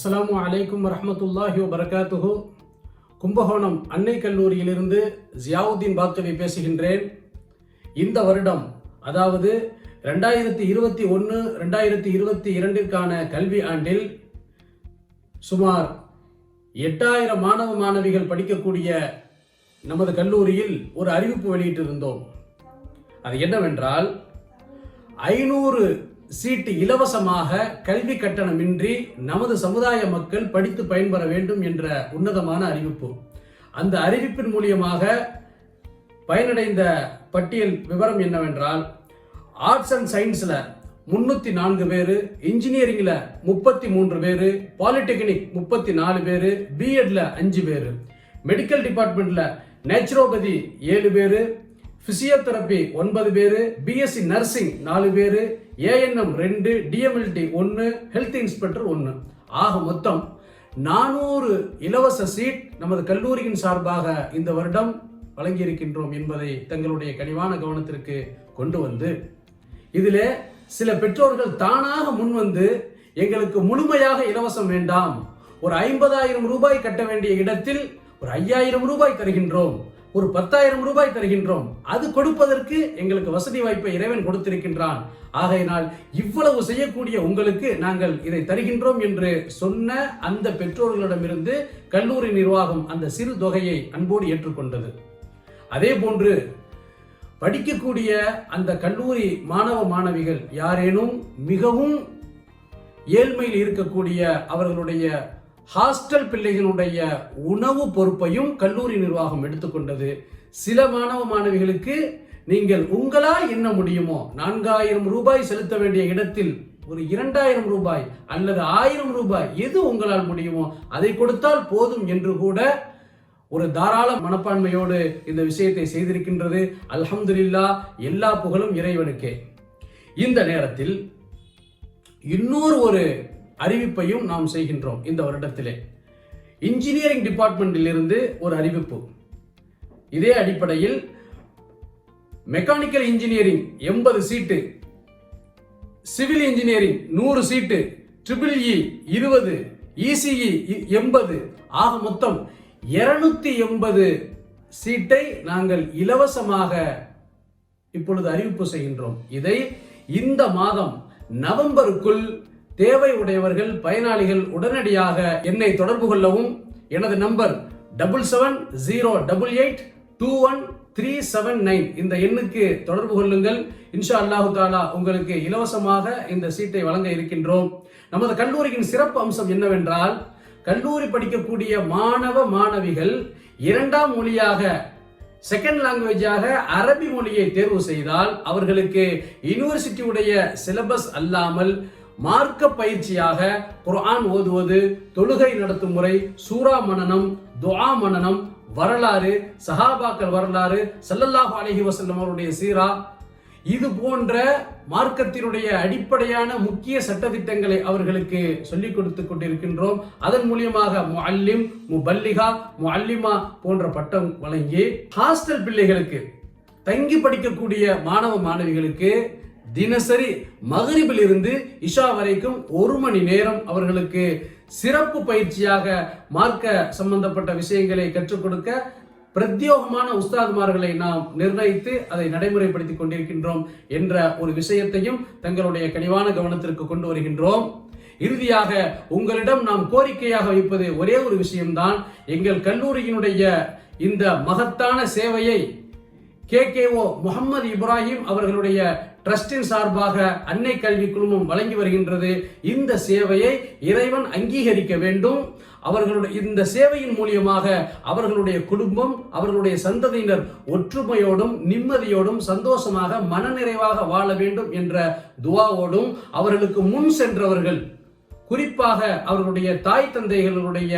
அஸ்ஸலாமு அலைக்கும் வரஹ்மத்துல்லாஹி வபரகாத்துஹு. கும்பகோணம் அன்னை கல்லூரியிலிருந்து ஜியாவுதீன் பாக்கவி பேசுகின்றேன். இந்த வருடம், அதாவது 2021-2022க்கான கல்வி ஆண்டில் சுமார் 8000 மாணவ மாணவிகள் படிக்கக்கூடிய நமது கல்லூரியில் ஒரு அறிவிப்பு வெளியிட்டிருந்தோம். அது என்னவென்றால், 500 சீட்டு இலவசமாக கல்வி கட்டணமின்றி நமது சமுதாய மக்கள் படித்து பயன்பெற வேண்டும் என்ற உன்னதமான அறிவிப்பு. அந்த அறிவிப்பின் மூலியமாக பயனடைந்த பட்டியல் விவரம் என்னவென்றால், ஆர்ட்ஸ் அண்ட் சயின்ஸ்ல 304 பேரு, இன்ஜினியரிங்ல 33 பேரு, பாலிடெக்னிக் 34 பேரு, பிஎட்ல 5 பேரு, மெடிக்கல் டிபார்ட்மெண்ட்ல நேச்சுரோபதி 7 பேரு, பிசியோதெரபி 9 பேரு, பிஎஸ்சி நர்சிங் 4 பேரு, ஏஎன்எம் 2, டிஎம்எல்டி 1, ஹெல்த் இன்ஸ்பெக்டர் 1. ஆக மொத்தம் 400 இலவச சீட் நமது கல்லூரியின் சார்பாக இந்த வருடம் வழங்கியிருக்கின்றோம் என்பதை தங்களுடைய கனிவான கவனத்திற்கு கொண்டு வந்து, இதிலே சில பெற்றோர்கள் தானாக முன்வந்து எங்களுக்கு முழுமையாக இலவசம் வேண்டாம், ஒரு 50,000 ரூபாய் கட்ட வேண்டிய இடத்தில் ஒரு 5,000 ரூபாய் தருகின்றோம், ஒரு 10,000 ரூபாய் தருகின்றோம், அது கொடுப்பதற்கு எங்களுக்கு வசதி வாய்ப்பை இறைவன் கொடுத்திருக்கின்றான், ஆகையினால் இவ்வளவு செய்யக்கூடிய உங்களுக்கு நாங்கள் இதை தருகின்றோம் என்று சொன்ன அந்த பெற்றோர்களிடமிருந்து கல்லூரி நிர்வாகம் அந்த சிறு தொகையை அன்போடு ஏற்றுக்கொண்டது. அதே போன்று படிக்கக்கூடிய அந்த கல்லூரி மாணவ மாணவிகள் யாரேனும் மிகவும் ஏழ்மையில் இருக்கக்கூடிய அவர்களுடைய ஹாஸ்டல் பிள்ளைகளுடைய உணவு பொறுப்பையும் கல்லூரி நிர்வாகம் எடுத்துக்கொண்டது. சில மாணவ மாணவிகளுக்கு நீங்கள் உங்களால் என்ன முடியுமோ 4,000 ரூபாய் செலுத்த வேண்டிய இடத்தில் ஒரு 2,000 ரூபாய் அல்லது 1,000 ரூபாய் எது உங்களால் முடியுமோ அதை கொடுத்தால் போதும் என்று கூட ஒரு தாராள மனப்பான்மையோடு இந்த விஷயத்தை செய்திருக்கின்றது. அல்ஹம்துலில்லாஹ், எல்லா புகழும் இறைவனுக்கே. இந்த நேரத்தில் இன்னொரு ஒரு அறிவிப்பையும் நாம் செய்கின்றோம். இந்த வருடத்திலே இன்ஜினியரிங் டிபார்ட்மெண்டில் இருந்து ஒரு அறிவிப்பு. இதே அடிப்படையில் மெக்கானிக்கல் இன்ஜினியரிங் 80 சீட்டு, சிவில் இன்ஜினியரிங் 100 சீட்டு, ட்ரிபிள் இ 20, இசிஇ 80, ஆக மொத்தம் 280 சீட்டை நாங்கள் இலவசமாக இப்பொழுது அறிவிப்பு செய்கின்றோம். இதை இந்த மாதம் நவம்பருக்குள் தேவை உடையவர்கள் பயனாளிகள் உடனடியாக என்னை தொடர்பு கொள்ளவும். எனது நம்பர் 7708821379. இந்த எண்ணுக்கு தொடர்பு கொள்ளுங்கள். இன்ஷா அல்லாஹு தாலா உங்களுக்கு இலவசமாக இந்த சீட்டை வழங்க இருக்கின்றோம். நமது கல்லூரியின் சிறப்பு அம்சம் என்னவென்றால், கல்லூரி படிக்கக்கூடிய மாணவ மாணவிகள் 2ஆம் மொழியாக, செகண்ட் லாங்குவேஜாக அரபி மொழியை தேர்வு செய்தால் அவர்களுக்கு யூனிவர்சிட்டி உடைய சிலபஸ் அல்லாமல் மார்க்க பயிற்சியாக குர்ஆன் ஓதுவது, தொழுகை நடத்தும் முறை, சூரா மனனம், துஆ மனனம், வரலாறு, சஹாபாக்கள் வரலாறு, ஸல்லல்லாஹு அலைஹி வஸல்லம் அவருடைய சீரா, இது போன்ற மார்க்கத்தினுடைய அடிப்படையான முக்கிய சட்டதிட்டங்களை அவர்களுக்கு சொல்லிக் கொடுத்து கொண்டிருக்கின்றோம். அதன் மூலியமாக முஅல்லிம், முபல்லிகா, முஅல்லிமா போன்ற பட்டம் வழங்கி ஹாஸ்டல் பிள்ளைகளுக்கு, தங்கி படிக்கக்கூடிய மாணவ மாணவிகளுக்கு தினசரி மகரிபில் இருந்து இஷா வரைக்கும் 1 மணி நேரம் அவர்களுக்கு சிறப்பு பயிற்சியாக மார்க்க சம்பந்தப்பட்ட விஷயங்களை கற்றுக் கொடுக்க பிரத்யோகமான உஸ்தாதுமார்களை நாம் நிர்ணயித்து அதை நடைமுறைப்படுத்திக் கொண்டிருக்கின்றோம் என்ற ஒரு விஷயத்தையும் தங்களுடைய கனிவான கவனத்திற்கு கொண்டு வருகின்றோம். இறுதியாக உங்களிடம் நாம் கோரிக்கையாக வைப்பது ஒரே ஒரு விஷயம்தான். எங்கள் கல்லூரியினுடைய இந்த மகத்தான சேவையை KKO முகமது இப்ராஹிம் அவர்களுடைய ட்ரஸ்டின் சார்பாக அன்னை கல்வி குழுமம் வழங்கி வருகின்றது. இந்த சேவையை இறைவன் அங்கீகரிக்க வேண்டும். அவர்களுடைய இந்த சேவையின் மூலியமாக அவர்களுடைய குடும்பம், அவர்களுடைய சந்ததியினர் ஒற்றுமையோடும் நிம்மதியோடும் சந்தோஷமாக மனநிறைவாக வாழ வேண்டும் என்ற துஆவோடும், அவர்களுக்கு முன் சென்றவர்கள், குறிப்பாக அவர்களுடைய தாய் தந்தைகளுடைய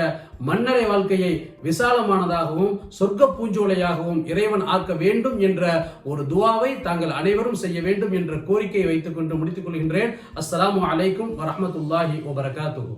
மன்னரை வாழ்க்கையை விசாலமானதாகவும் சொர்க்க பூஞ்சோலையாகவும் இறைவன் ஆக்க வேண்டும் என்ற ஒரு துஆவை தாங்கள் அனைவரும் செய்ய வேண்டும் என்ற கோரிக்கையை வைத்துக் கொண்டு முடித்துக் கொள்கின்றேன். அஸ்ஸலாமு அலைக்கும் வரஹ்மத்துல்லாஹி வபரகாத்துஹு.